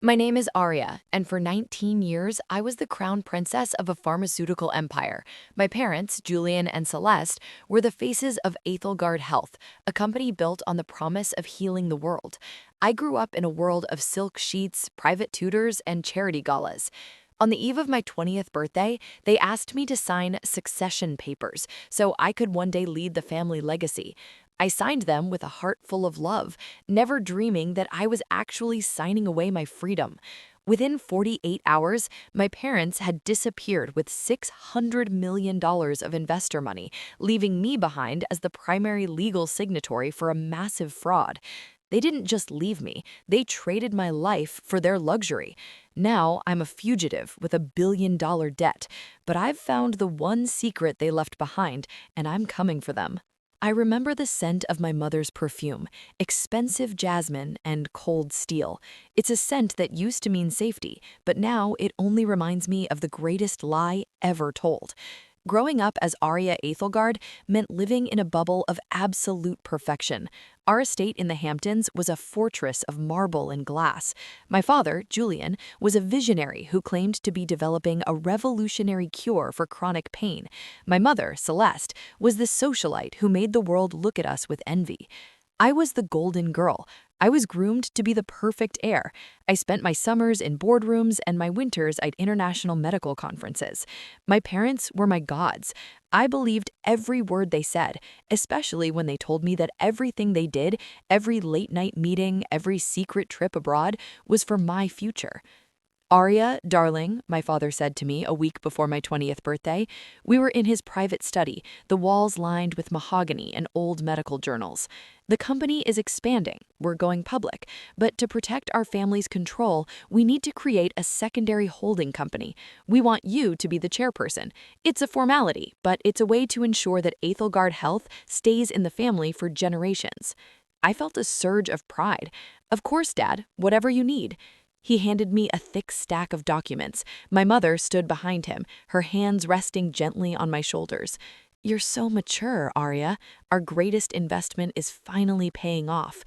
My name is Aria, and for 19 years, I was the crown princess of a pharmaceutical empire. My parents, Julian and Celeste, were the faces of Aethelgard Health, a company built on the promise of healing the world. I grew up in a world of silk sheets, private tutors, and charity galas. On the eve of my 20th birthday, they asked me to sign succession papers so I could one day lead the family legacy. I signed them with a heart full of love, never dreaming that I was actually signing away my freedom. Within 48 hours, my parents had disappeared with $600 million of investor money, leaving me behind as the primary legal signatory for a massive fraud. They didn't just leave me, they traded my life for their luxury. Now I'm a fugitive with a $1 billion debt, but I've found the one secret they left behind, and I'm coming for them. I remember the scent of my mother's perfume, expensive jasmine and cold steel. It's a scent that used to mean safety, but now it only reminds me of the greatest lie ever told. Growing up as Aria Aethelgard meant living in a bubble of absolute perfection. Our estate in the Hamptons was a fortress of marble and glass. My father, Julian, was a visionary who claimed to be developing a revolutionary cure for chronic pain. My mother, Celeste, was the socialite who made the world look at us with envy. I was the golden girl. I was groomed to be the perfect heir. I spent my summers in boardrooms and my winters at international medical conferences. My parents were my gods. I believed every word they said, especially when they told me that everything they did, every late night meeting, every secret trip abroad, was for my future. Aria, darling, my father said to me a week before my 20th birthday. We were in his private study, the walls lined with mahogany and old medical journals. The company is expanding, we're going public, but to protect our family's control, we need to create a secondary holding company. We want you to be the chairperson. It's a formality, but it's a way to ensure that Aethelgard Health stays in the family for generations. I felt a surge of pride. Of course, Dad, whatever you need. He handed me a thick stack of documents. My mother stood behind him, her hands resting gently on my shoulders. You're so mature, Aria. Our greatest investment is finally paying off.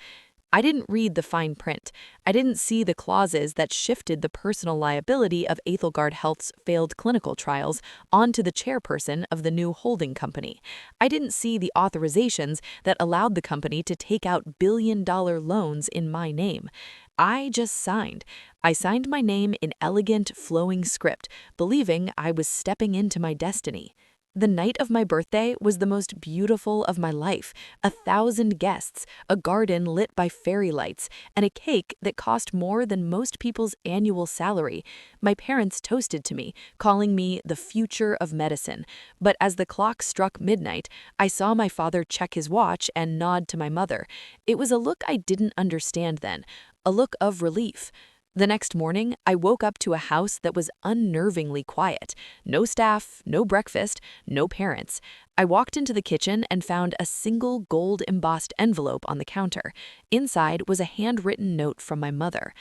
I didn't read the fine print. I didn't see the clauses that shifted the personal liability of Aethelgard Health's failed clinical trials onto the chairperson of the new holding company. I didn't see the authorizations that allowed the company to take out billion-dollar loans in my name. I just signed. I signed my name in elegant, flowing script, believing I was stepping into my destiny. The night of my birthday was the most beautiful of my life. 1,000 guests, a garden lit by fairy lights, and a cake that cost more than most people's annual salary. My parents toasted to me, calling me the future of medicine. But as the clock struck midnight, I saw my father check his watch and nod to my mother. It was a look I didn't understand then, a look of relief. The next morning, I woke up to a house that was unnervingly quiet. No staff, no breakfast, no parents. I walked into the kitchen and found a single gold-embossed envelope on the counter. Inside was a handwritten note from my mother.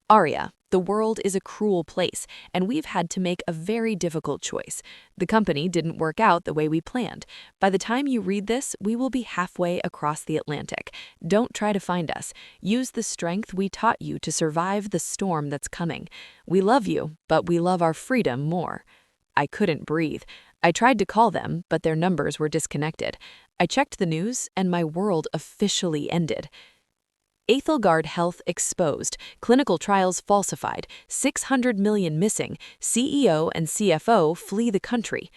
Aria, the world is a cruel place, and we've had to make a very difficult choice. The company didn't work out the way we planned. By the time you read this, we will be halfway across the Atlantic. Don't try to find us. Use the strength we taught you to survive the storm that's coming. We love you, but we love our freedom more. I couldn't breathe. I tried to call them, but their numbers were disconnected. I checked the news, and my world officially ended. Aethelgard Health exposed, clinical trials falsified, 600 million missing, CEO and CFO flee the country.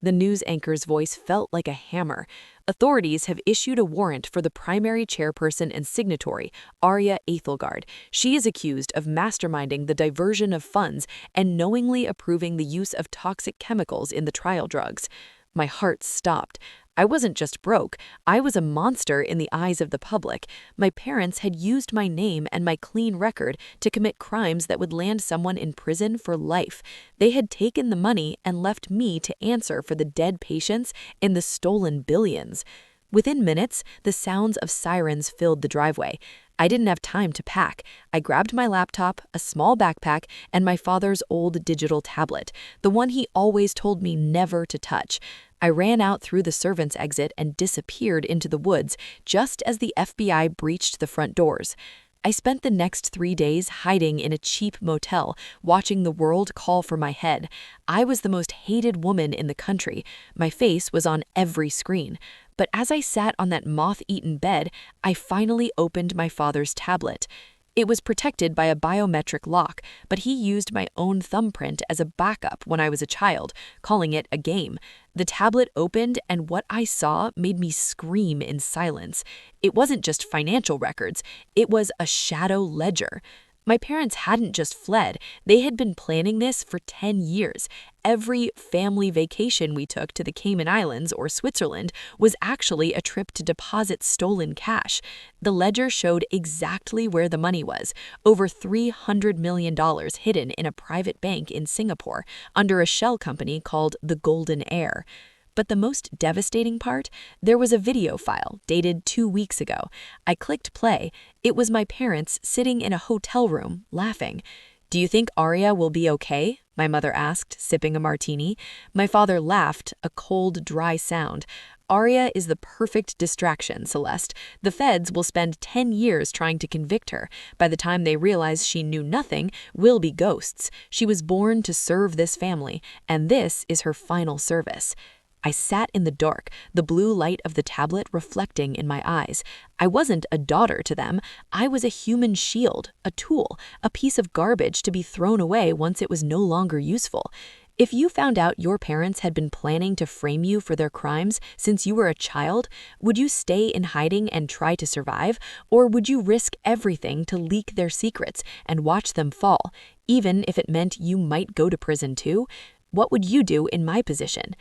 The news anchor's voice felt like a hammer. Authorities have issued a warrant for the primary chairperson and signatory, Aria Aethelgard. She is accused of masterminding the diversion of funds and knowingly approving the use of toxic chemicals in the trial drugs. My heart stopped. I wasn't just broke, I was a monster in the eyes of the public. My parents had used my name and my clean record to commit crimes that would land someone in prison for life. They had taken the money and left me to answer for the dead patients and the stolen billions. Within minutes, the sounds of sirens filled the driveway. I didn't have time to pack. I grabbed my laptop, a small backpack, and my father's old digital tablet, the one he always told me never to touch. I ran out through the servants' exit and disappeared into the woods just as the FBI breached the front doors. I spent the next 3 days hiding in a cheap motel, watching the world call for my head. I was the most hated woman in the country. My face was on every screen. But as I sat on that moth-eaten bed, I finally opened my father's tablet. It was protected by a biometric lock, but he used my own thumbprint as a backup when I was a child, calling it a game. The tablet opened, and what I saw made me scream in silence. It wasn't just financial records, it was a shadow ledger. My parents hadn't just fled, they had been planning this for 10 years. Every family vacation we took to the Cayman Islands or Switzerland was actually a trip to deposit stolen cash. The ledger showed exactly where the money was, over $300 million hidden in a private bank in Singapore under a shell company called the Golden Heir. But the most devastating part, there was a video file dated 2 weeks ago. I clicked play. It was my parents sitting in a hotel room, laughing. "Do you think Aria will be okay?" my mother asked, sipping a martini. My father laughed, a cold, dry sound. "Aria is the perfect distraction, Celeste. The feds will spend 10 years trying to convict her. By the time they realize she knew nothing, we'll be ghosts. She was born to serve this family, and this is her final service." I sat in the dark, the blue light of the tablet reflecting in my eyes. I wasn't a daughter to them. I was a human shield, a tool, a piece of garbage to be thrown away once it was no longer useful. If you found out your parents had been planning to frame you for their crimes since you were a child, would you stay in hiding and try to survive, or would you risk everything to leak their secrets and watch them fall, even if it meant you might go to prison too? What would you do in my position?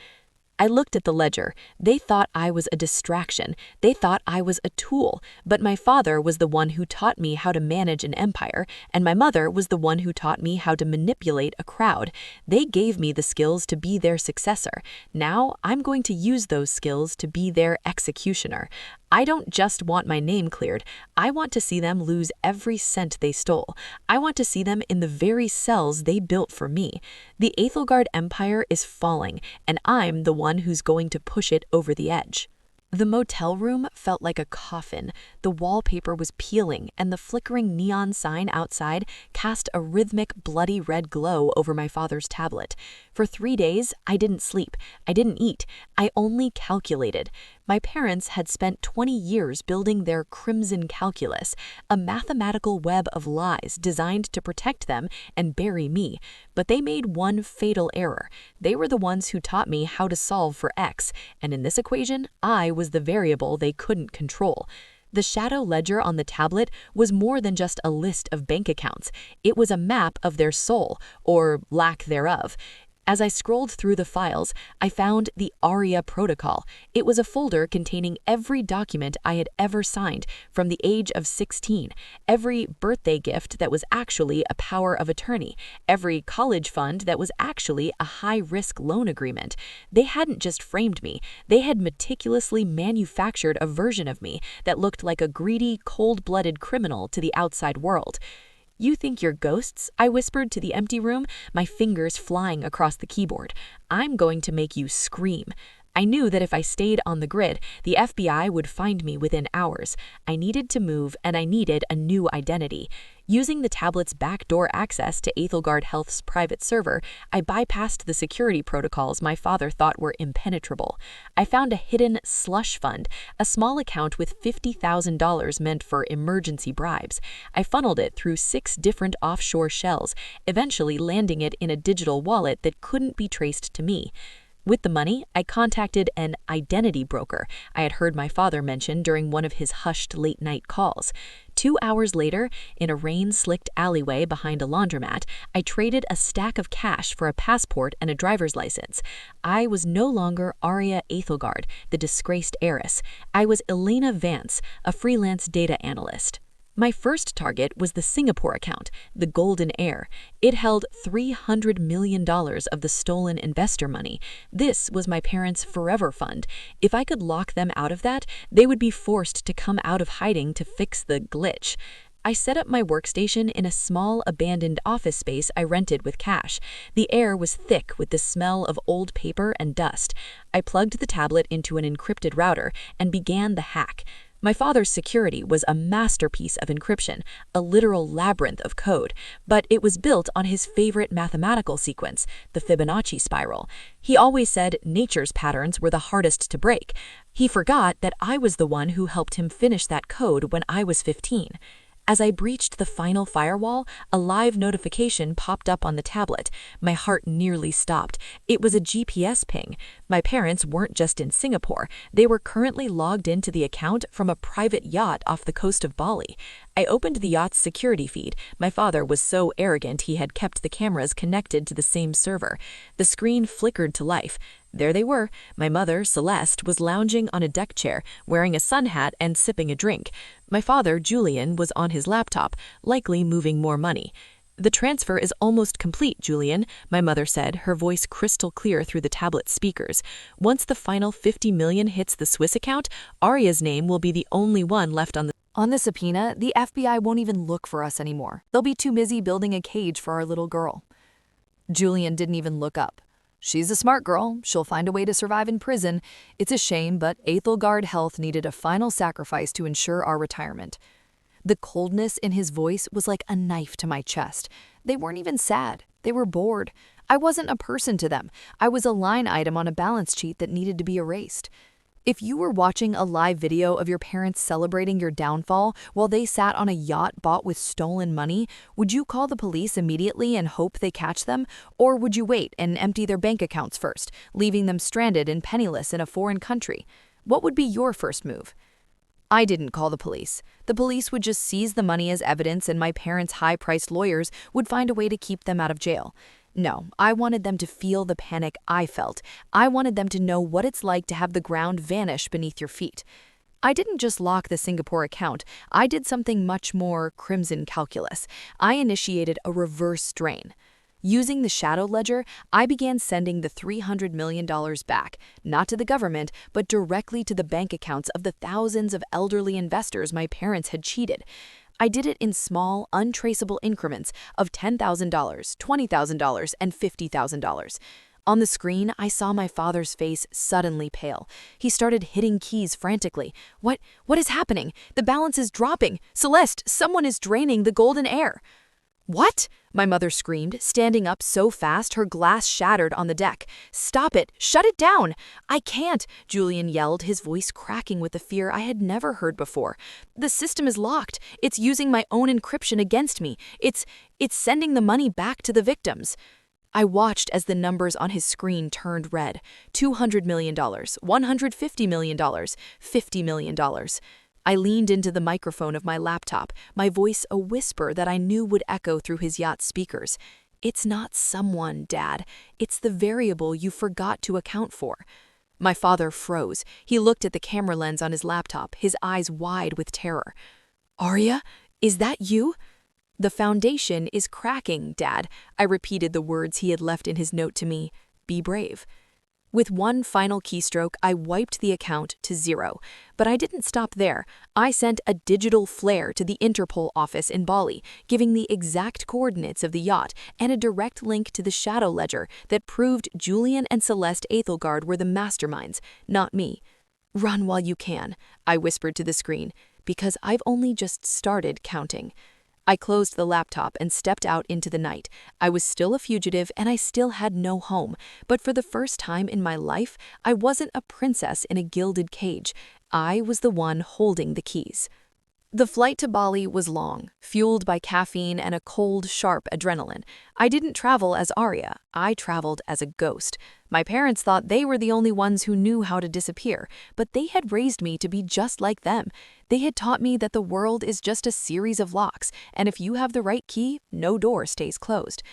I looked at the ledger. They thought I was a distraction. They thought I was a tool. But my father was the one who taught me how to manage an empire, and my mother was the one who taught me how to manipulate a crowd. They gave me the skills to be their successor. Now I'm going to use those skills to be their executioner. I don't just want my name cleared. I want to see them lose every cent they stole. I want to see them in the very cells they built for me. The Aethelgard Empire is falling, and I'm the one who's going to push it over the edge. The motel room felt like a coffin. The wallpaper was peeling, and the flickering neon sign outside cast a rhythmic, bloody red glow over my father's tablet. For 3 days, I didn't sleep. I didn't eat. I only calculated. My parents had spent 20 years building their crimson calculus, a mathematical web of lies designed to protect them and bury me. But they made one fatal error. They were the ones who taught me how to solve for x, and in this equation, I was the variable they couldn't control. The shadow ledger on the tablet was more than just a list of bank accounts. It was a map of their soul, or lack thereof. As I scrolled through the files, I found the Aria Protocol. It was a folder containing every document I had ever signed from the age of 16, every birthday gift that was actually a power of attorney, every college fund that was actually a high-risk loan agreement. They hadn't just framed me, they had meticulously manufactured a version of me that looked like a greedy, cold-blooded criminal to the outside world. "You think you're ghosts?" I whispered to the empty room, my fingers flying across the keyboard. "I'm going to make you scream." I knew that if I stayed on the grid, the FBI would find me within hours. I needed to move, and I needed a new identity. Using the tablet's backdoor access to Aethelgard Health's private server, I bypassed the security protocols my father thought were impenetrable. I found a hidden slush fund, a small account with $50,000 meant for emergency bribes. I funneled it through 6 different offshore shells, eventually landing it in a digital wallet that couldn't be traced to me. With the money, I contacted an identity broker I had heard my father mention during one of his hushed late-night calls. 2 hours later, in a rain-slicked alleyway behind a laundromat, I traded a stack of cash for a passport and a driver's license. I was no longer Aria Aethelgard, the disgraced heiress. I was Elena Vance, a freelance data analyst. My first target was the Singapore account, the Golden Heir. It held $300 million of the stolen investor money. This was my parents' forever fund. If I could lock them out of that, they would be forced to come out of hiding to fix the glitch. I set up my workstation in a small, abandoned office space I rented with cash. The air was thick with the smell of old paper and dust. I plugged the tablet into an encrypted router and began the hack. My father's security was a masterpiece of encryption, a literal labyrinth of code, but it was built on his favorite mathematical sequence, the Fibonacci spiral. He always said nature's patterns were the hardest to break. He forgot that I was the one who helped him finish that code when I was 15. As I breached the final firewall, a live notification popped up on the tablet. My heart nearly stopped. It was a GPS ping. My parents weren't just in Singapore. They were currently logged into the account from a private yacht off the coast of Bali. I opened the yacht's security feed. My father was so arrogant he had kept the cameras connected to the same server. The screen flickered to life. There they were. My mother, Celeste, was lounging on a deck chair, wearing a sun hat and sipping a drink. My father, Julian, was on his laptop, likely moving more money. "The transfer is almost complete, Julian," my mother said, her voice crystal clear through the tablet speakers. "Once the final 50 million hits the Swiss account, Aria's name will be the only one left on the..." On the subpoena, the FBI won't even look for us anymore. They'll be too busy building a cage for our little girl. Julian didn't even look up. She's a smart girl. She'll find a way to survive in prison. It's a shame, but Aethelgard Health needed a final sacrifice to ensure our retirement. The coldness in his voice was like a knife to my chest. They weren't even sad. They were bored. I wasn't a person to them. I was a line item on a balance sheet that needed to be erased. If you were watching a live video of your parents celebrating your downfall while they sat on a yacht bought with stolen money, would you call the police immediately and hope they catch them? Or would you wait and empty their bank accounts first, leaving them stranded and penniless in a foreign country? What would be your first move? I didn't call the police. The police would just seize the money as evidence, and my parents' high-priced lawyers would find a way to keep them out of jail. No, I wanted them to feel the panic I felt. I wanted them to know what it's like to have the ground vanish beneath your feet. I didn't just lock the Singapore account. I did something much more crimson calculus. I initiated a reverse drain. Using the shadow ledger, I began sending the $300 million back, not to the government, but directly to the bank accounts of the thousands of elderly investors my parents had cheated. I did it in small, untraceable increments of $10,000, $20,000, and $50,000. On the screen, I saw my father's face suddenly pale. He started hitting keys frantically. What is happening? The balance is dropping. Celeste, someone is draining the golden air." "What?" my mother screamed, standing up so fast her glass shattered on the deck. "Stop it! Shut it down!" "I can't," Julian yelled, his voice cracking with the fear I had never heard before. "The system is locked. It's using my own encryption against me. It's sending the money back to the victims." I watched as the numbers on his screen turned red. $200 million, $150 million, $50 million. I leaned into the microphone of my laptop, my voice a whisper that I knew would echo through his yacht speakers. "It's not someone, Dad. It's the variable you forgot to account for." My father froze. He looked at the camera lens on his laptop, his eyes wide with terror. "Aria, is that you?" "The foundation is cracking, Dad." I repeated the words he had left in his note to me. "Be brave." With one final keystroke, I wiped the account to zero. But I didn't stop there. I sent a digital flare to the Interpol office in Bali, giving the exact coordinates of the yacht and a direct link to the shadow ledger that proved Julian and Celeste Aethelgard were the masterminds, not me. "Run while you can," I whispered to the screen, "because I've only just started counting." I closed the laptop and stepped out into the night. I was still a fugitive and I still had no home, but for the first time in my life, I wasn't a princess in a gilded cage. I was the one holding the keys. The flight to Bali was long, fueled by caffeine and a cold, sharp adrenaline. I didn't travel as Aria, I traveled as a ghost. My parents thought they were the only ones who knew how to disappear, but they had raised me to be just like them. They had taught me that the world is just a series of locks, and if you have the right key, no door stays closed.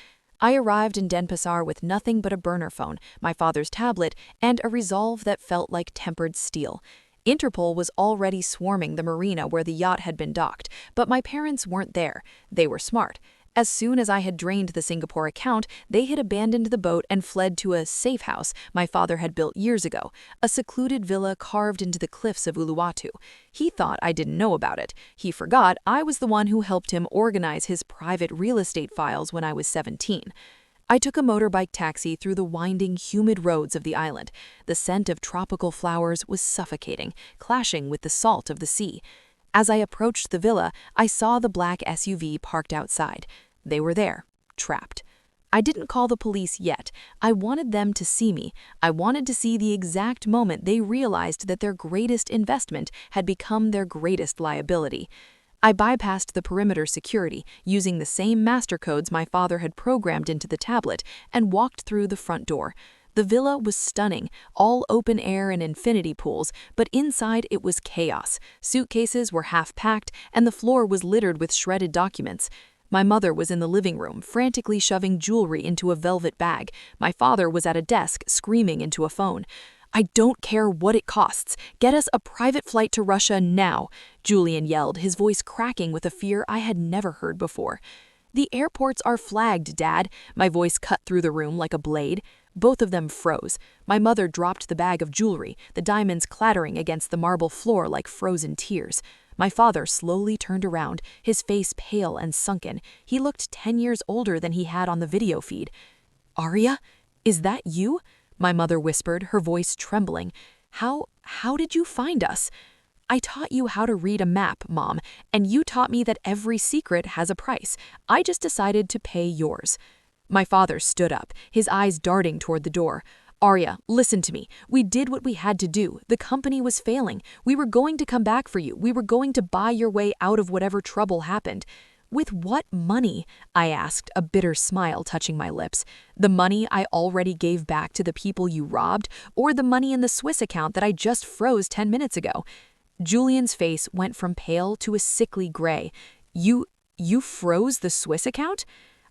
I arrived in Denpasar with nothing but a burner phone, my father's tablet, and a resolve that felt like tempered steel. Interpol was already swarming the marina where the yacht had been docked, but my parents weren't there. They were smart. As soon as I had drained the Singapore account, they had abandoned the boat and fled to a safe house my father had built years ago, a secluded villa carved into the cliffs of Uluwatu. He thought I didn't know about it. He forgot I was the one who helped him organize his private real estate files when I was 17. I took a motorbike taxi through the winding, humid roads of the island. The scent of tropical flowers was suffocating, clashing with the salt of the sea. As I approached the villa, I saw the black SUV parked outside. They were there, trapped. I didn't call the police yet. I wanted them to see me. I wanted to see the exact moment they realized that their greatest investment had become their greatest liability. I bypassed the perimeter security, using the same master codes my father had programmed into the tablet, and walked through the front door. The villa was stunning, all open air and infinity pools, but inside it was chaos. Suitcases were half-packed, and the floor was littered with shredded documents. My mother was in the living room, frantically shoving jewelry into a velvet bag. My father was at a desk, screaming into a phone. "I don't care what it costs. Get us a private flight to Russia now," Julian yelled, his voice cracking with a fear I had never heard before. "The airports are flagged, Dad." My voice cut through the room like a blade. Both of them froze. My mother dropped the bag of jewelry, the diamonds clattering against the marble floor like frozen tears. My father slowly turned around, his face pale and sunken. He looked 10 years older than he had on the video feed. "Aria, is that you?" My mother whispered, her voice trembling. How did you find us?" "I taught you how to read a map, Mom, and you taught me that every secret has a price. I just decided to pay yours." My father stood up, his eyes darting toward the door. "Aria, listen to me. We did what we had to do. The company was failing. We were going to come back for you. We were going to buy your way out of whatever trouble happened." "With what money?" I asked, a bitter smile touching my lips. "The money I already gave back to the people you robbed, or the money in the Swiss account that I just froze 10 minutes ago?" Julian's face went from pale to a sickly gray. You froze the Swiss account?"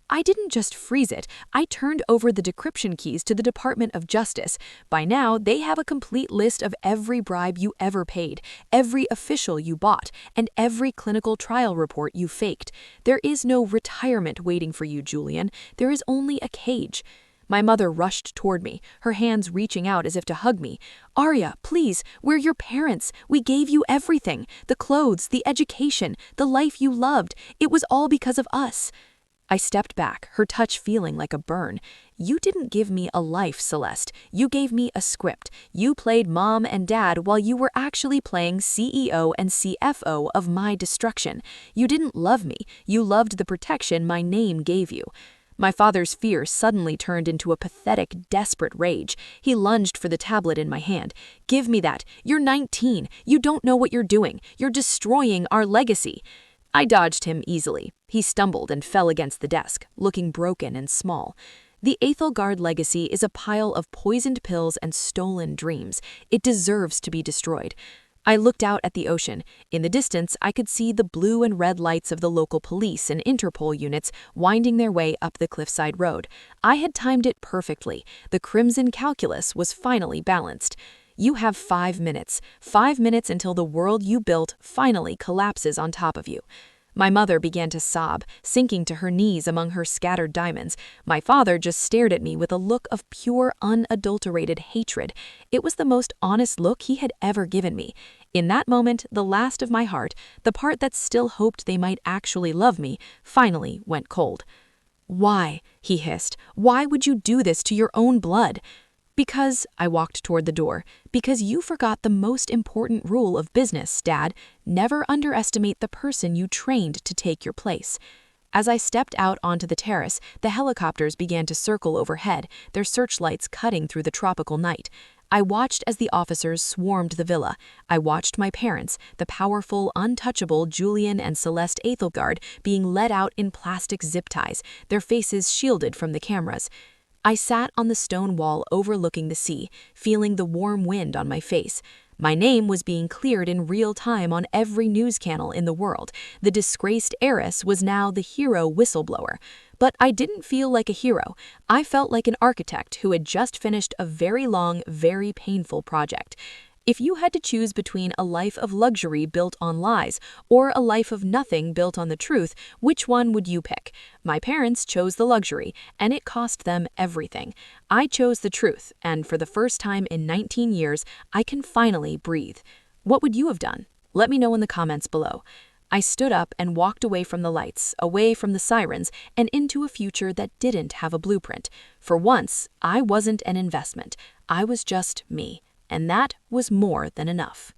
"I didn't just freeze it. I turned over the decryption keys to the Department of Justice. By now, they have a complete list of every bribe you ever paid, every official you bought, and every clinical trial report you faked. There is no retirement waiting for you, Julian. There is only a cage." My mother rushed toward me, her hands reaching out as if to hug me. "Aria, please, we're your parents. We gave you everything. The clothes, the education, the life you loved. It was all because of us." I stepped back, her touch feeling like a burn. "You didn't give me a life, Celeste. You gave me a script. You played Mom and Dad while you were actually playing CEO and CFO of my destruction. You didn't love me. You loved the protection my name gave you." My father's fear suddenly turned into a pathetic, desperate rage. He lunged for the tablet in my hand. "Give me that. You're 19. You don't know what you're doing. You're destroying our legacy." I dodged him easily. He stumbled and fell against the desk, looking broken and small. "The Aethelgard legacy is a pile of poisoned pills and stolen dreams. It deserves to be destroyed." I looked out at the ocean. In the distance, I could see the blue and red lights of the local police and Interpol units winding their way up the cliffside road. I had timed it perfectly. The crimson calculus was finally balanced. "You have 5 minutes. 5 minutes until the world you built finally collapses on top of you." My mother began to sob, sinking to her knees among her scattered diamonds. My father just stared at me with a look of pure, unadulterated hatred. It was the most honest look he had ever given me. In that moment, the last of my heart, the part that still hoped they might actually love me, finally went cold. "Why?" he hissed. "Why would you do this to your own blood?" "Because," I walked toward the door, "because you forgot the most important rule of business, Dad. Never underestimate the person you trained to take your place." As I stepped out onto the terrace, the helicopters began to circle overhead, their searchlights cutting through the tropical night. I watched as the officers swarmed the villa. I watched my parents, the powerful, untouchable Julian and Celeste Aethelgard, being led out in plastic zip ties, their faces shielded from the cameras. I sat on the stone wall overlooking the sea, feeling the warm wind on my face. My name was being cleared in real time on every news channel in the world. The disgraced heiress was now the hero whistleblower. But I didn't feel like a hero. I felt like an architect who had just finished a very long, very painful project. If you had to choose between a life of luxury built on lies or a life of nothing built on the truth, which one would you pick? My parents chose the luxury, and it cost them everything. I chose the truth, and for the first time in 19 years, I can finally breathe. What would you have done? Let me know in the comments below. I stood up and walked away from the lights, away from the sirens, and into a future that didn't have a blueprint. For once, I wasn't an investment. I was just me, and that was more than enough.